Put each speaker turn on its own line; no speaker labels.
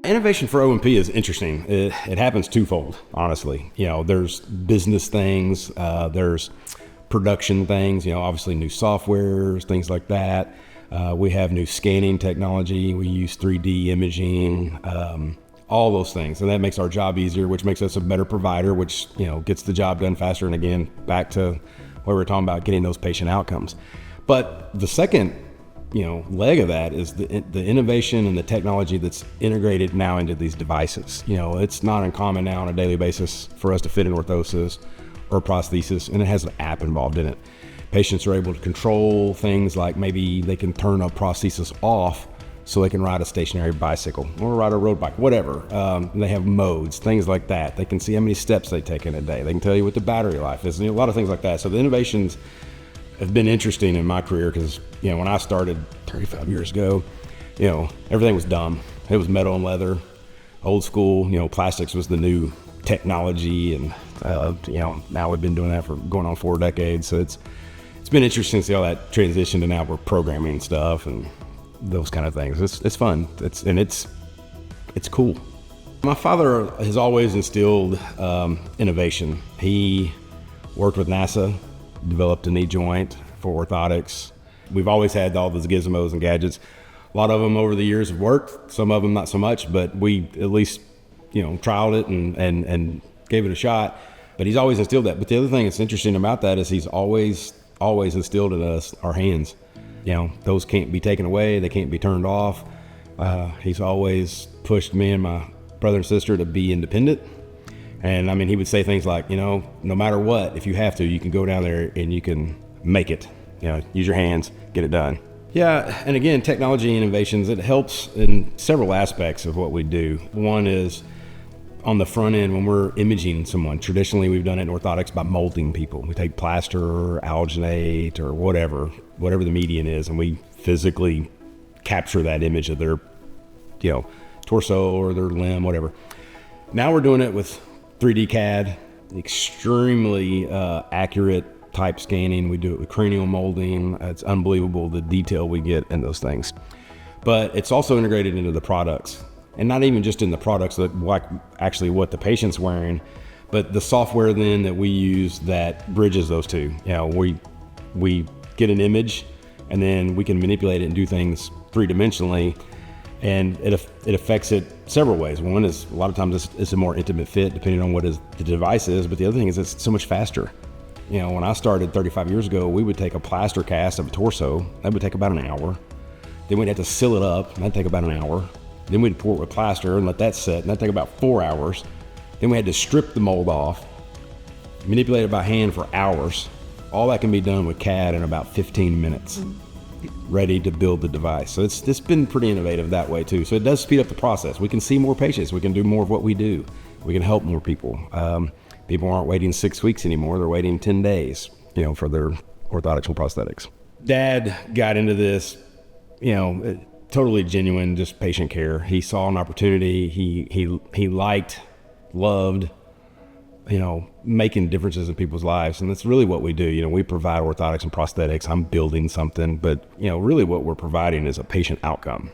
Innovation for O&P is interesting. It happens twofold, honestly. There's business things, there's production things, obviously new softwares, things like that. We have new scanning technology. We use 3D imaging, all those things. And that makes our job easier, which makes us a better provider, which, gets the job done faster. And again, back to what we were talking about, getting those patient outcomes. But the second leg of that is the innovation and the technology that's integrated now into these devices. It's not uncommon now on a daily basis for us to fit in orthosis or prosthesis, and it has an app involved in it. Patients are able to control things like maybe they can turn a prosthesis off so they can ride a stationary bicycle or ride a road bike, whatever. They have modes, things like that. They can see how many steps they take in a day. They can tell you what the battery life is, a lot of things like that. So the innovations have been interesting in my career because, when I started 35 years ago, everything was dumb. It was metal and leather, old school, plastics was the new technology. And, now we've been doing that for going on 4 decades. So it's been interesting to see all that transition to now we're programming stuff and those kind of things. It's fun. It's cool. My father has always instilled innovation. He worked with NASA, developed a knee joint for orthotics. We've always had all those gizmos and gadgets. A lot of them over the years have worked, some of them not so much, but we at least, trialed it and gave it a shot. But he's always instilled that. But the other thing that's interesting about that is he's always instilled in us our hands. Those can't be taken away, they can't be turned off. He's always pushed me and my brother and sister to be independent. And he would say things like, no matter what, if you have to, you can go down there and you can make it. Use your hands, get it done. Yeah, and again, technology and innovations, it helps in several aspects of what we do. One is on the front end when we're imaging someone. Traditionally, we've done it in orthotics by molding people. We take plaster or alginate or whatever the median is, and we physically capture that image of their, torso or their limb, whatever. Now we're doing it with 3D CAD, extremely accurate type scanning. We do it with cranial molding. It's unbelievable the detail we get in those things. But it's also integrated into the products, and not even just in the products like actually what the patient's wearing, but the software then that we use that bridges those two. We get an image and then we can manipulate it and do things 3-dimensionally. And it affects it several ways. One is a lot of times it's a more intimate fit depending on what the device is, but the other thing is it's so much faster. When I started 35 years ago, we would take a plaster cast of a torso. That would take about an hour. Then we'd have to seal it up, and that'd take about an hour. Then we'd pour it with plaster and let that set, and that'd take about 4 hours. Then we had to strip the mold off, manipulate it by hand for hours. All that can be done with CAD in about 15 minutes. Ready to build the device. So it's been pretty innovative that way too. So it does speed up the process. We can see more patients. We can do more of what we do. We can help more people. People aren't waiting 6 weeks anymore. They're waiting 10 days, for their orthotics and prosthetics. Dad got into this, totally genuine, just patient care. He saw an opportunity. He loved, making differences in people's lives. And that's really what we do. We provide orthotics and prosthetics. I'm building something, but really what we're providing is a patient outcome.